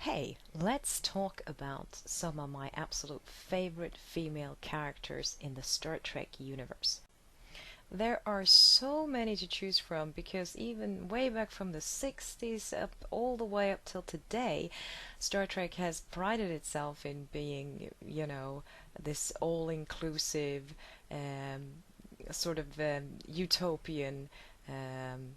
Hey, let's talk about some of my absolute favorite female characters in the Star Trek universe. There are so many to choose from because even way back from the 60s up all the way up till today, Star Trek has prided itself in being, this all-inclusive sort of utopian um,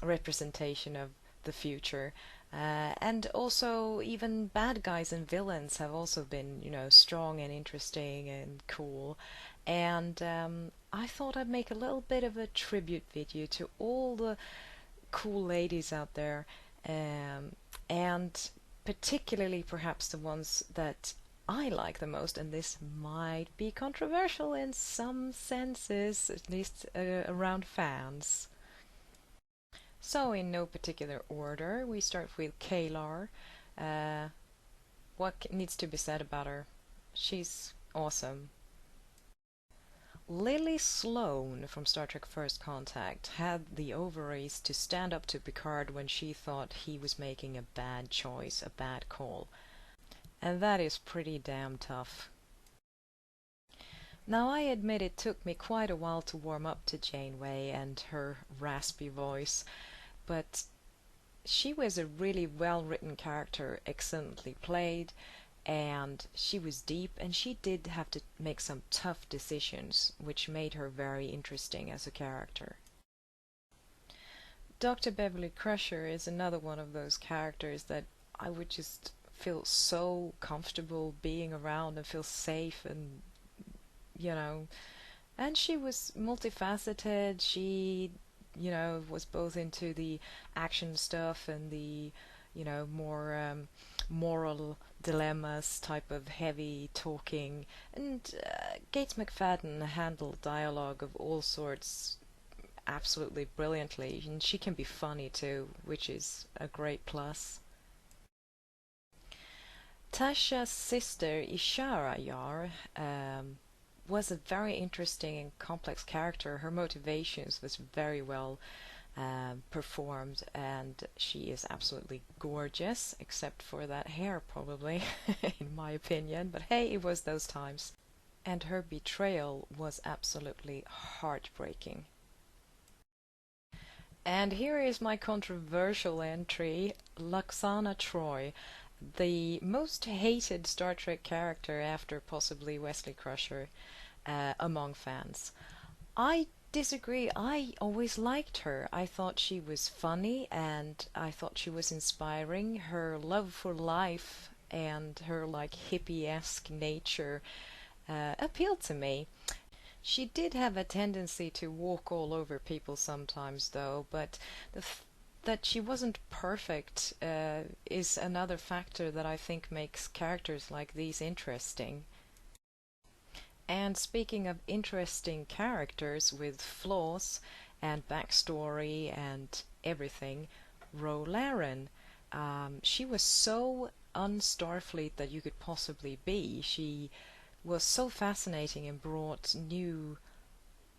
representation of the future. And also, even bad guys and villains have also been, strong and interesting and cool. And I thought I'd make a little bit of a tribute video to all the cool ladies out there, um, and particularly perhaps the ones that I like the most. And this might be controversial in some senses, at least around fans. So, in no particular order, we start with Kalar. Uh, what needs to be said about her? She's awesome. Lily Sloan from Star Trek First Contact had the ovaries to stand up to Picard when she thought he was making a bad choice, a bad call. And that is pretty damn tough. Now, I admit it took me quite a while to warm up to Janeway and her raspy voice, but she was a really well written character, excellently played, and she was deep, and she did have to make some tough decisions, which made her very interesting as a character. Dr. Beverly Crusher is another one of those characters that I would just feel so comfortable being around and feel safe and, you know, and she was multifaceted. She, was both into the action stuff and the, more moral dilemmas type of heavy talking. And Gates McFadden handled dialogue of all sorts absolutely brilliantly, and she can be funny too, which is a great plus. Tasha's sister Ishara Yar was a very interesting and complex character. Her motivations was very well performed, and she is absolutely gorgeous, except for that hair, probably, in my opinion. But hey, it was those times. And her betrayal was absolutely heartbreaking. And here is my controversial entry, Luxana Troy, the most hated Star Trek character after possibly Wesley Crusher among fans. I disagree. I always liked her. I thought she was funny and I thought she was inspiring. Her love for life and her like hippie-esque nature appealed to me. She did have a tendency to walk all over people sometimes, though, but that she wasn't perfect is another factor that I think makes characters like these interesting. And speaking of interesting characters with flaws and backstory and everything, Ro Laren. She was so un-Starfleet that you could possibly be. She was so fascinating and brought new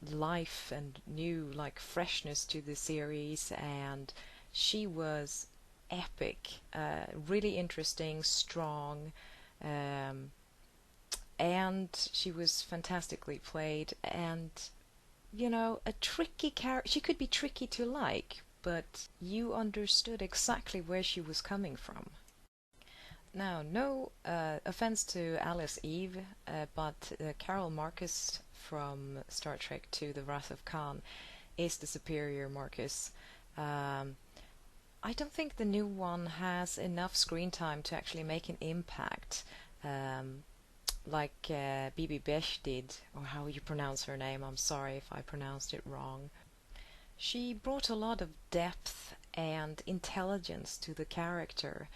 life and new like freshness to the series, and she was epic, really interesting, strong, um, and she was fantastically played, and a tricky character. She could be tricky to like, but you understood exactly where she was coming from. Now, no offense to Alice Eve, but Carol Marcus from Star Trek to The Wrath of Khan is the superior Marcus. Um, I don't think the new one has enough screen time to actually make an impact, um, like Bibi Besh did, or how you pronounce her name. I'm sorry if I pronounced it wrong. She brought a lot of depth and intelligence to the character,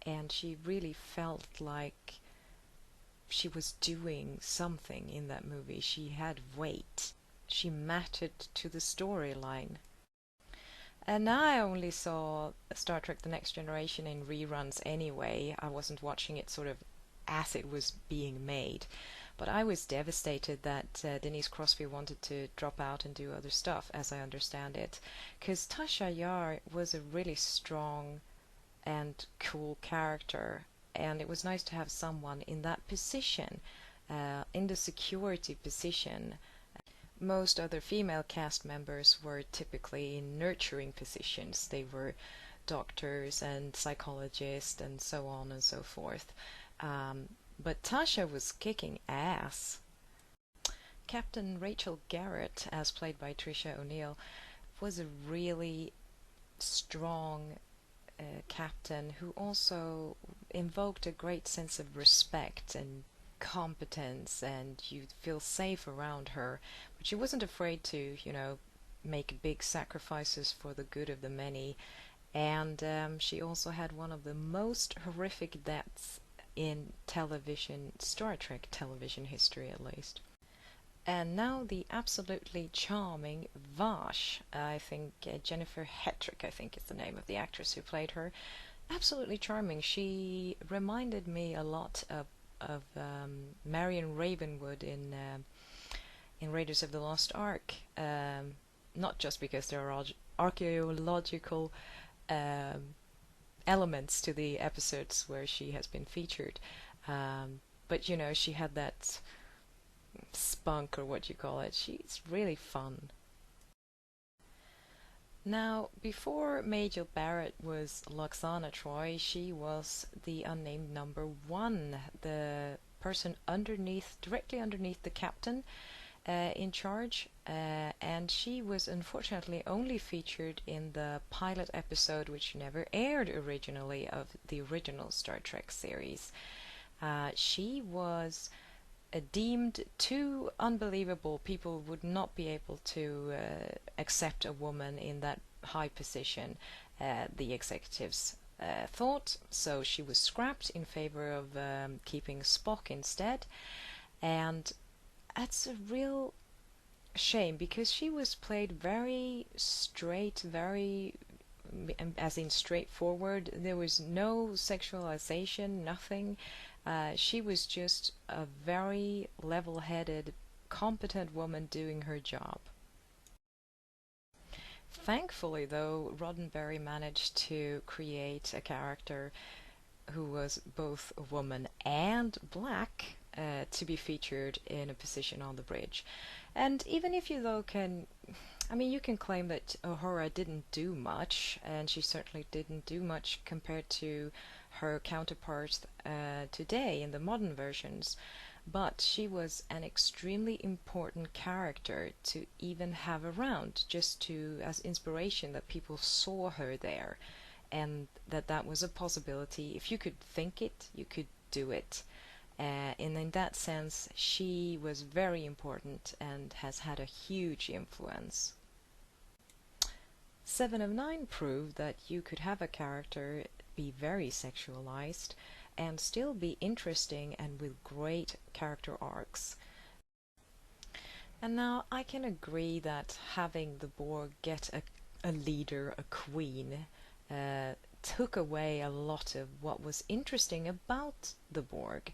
and she really felt like she was doing something in that movie. She had weight. She mattered to the storyline. And I only saw Star Trek The Next Generation in reruns anyway. I wasn't watching it sort of as it was being made. But I was devastated that Denise Crosby wanted to drop out and do other stuff, as I understand it. Because Tasha Yar was a really strong and cool character. and it was nice to have someone in that position, in the security position. Most other female cast members were typically in nurturing positions. They were doctors and psychologists and so on and so forth. But Tasha was kicking ass. Captain Rachel Garrett, as played by Trisha O'Neill, was a really strong captain who also invoked a great sense of respect and competence, and you feel safe around her. But she wasn't afraid to, make big sacrifices for the good of the many. And she also had one of the most horrific deaths in television, Star Trek television history at least. And now the absolutely charming Vash, I think Jennifer Hetrick, I think is the name of the actress who played her. Absolutely charming. She reminded me a lot of Marion Ravenwood in Raiders of the Lost Ark. Not just because there are archaeological elements to the episodes where she has been featured, but she had that spunk, or what you call it. She's really fun. Now, before Major Barrett was Loxana Troy, she was the unnamed number one, the person directly underneath the captain in charge, and she was unfortunately only featured in the pilot episode, which never aired originally, of the original Star Trek series. She was deemed too unbelievable. People would not be able to accept a woman in that high position, the executives thought. So she was scrapped in favor of keeping Spock instead. And that's a real shame, because she was played very straight, very, as in straightforward. There was no sexualization, nothing. She was just a very level-headed, competent woman doing her job. Thankfully, though, Roddenberry managed to create a character who was both a woman and black to be featured in a position on the bridge. And even if you, though, you can claim that Uhura didn't do much, and she certainly didn't do much compared to her counterparts today in the modern versions, but she was an extremely important character to even have around, just as inspiration, that people saw her there, and that was a possibility. If you could think it, you could do it. And in that sense, she was very important and has had a huge influence. 7 of 9 proved that you could have a character be very sexualized and still be interesting and with great character arcs. And now I can agree that having the Borg get a leader, a queen, took away a lot of what was interesting about the Borg.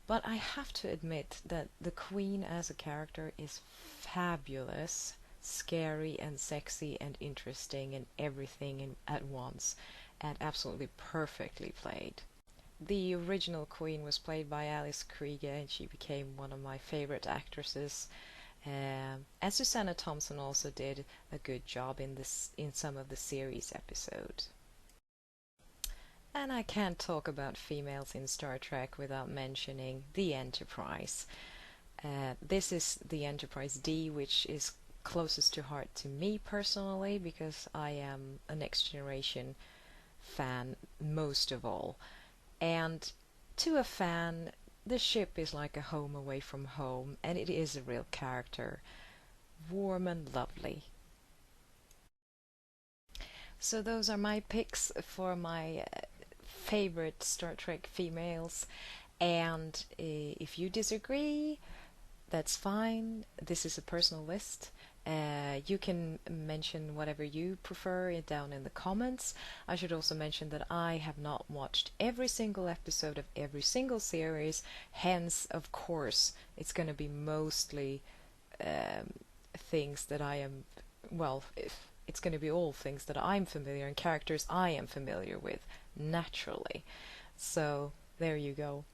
But I have to admit that the Queen as a character is fabulous, scary and sexy and interesting and everything at once, and absolutely perfectly played. The original Queen was played by Alice Krige, and she became one of my favorite actresses. And Susanna Thompson also did a good job in some of the series episodes. And I can't talk about females in Star Trek without mentioning the Enterprise. This is the Enterprise D, which is closest to heart to me personally, because I am a Next Generation fan most of all. And to a fan, the ship is like a home away from home, and it is a real character. Warm and lovely. So those are my picks for my favorite Star Trek females, and if you disagree, that's fine. This is a personal list. You can mention whatever you prefer down in the comments. I should also mention that I have not watched every single episode of every single series, hence, of course, it's going to be mostly things that I am, it's going to be all things that I'm familiar and characters I am familiar with, naturally. So There you go.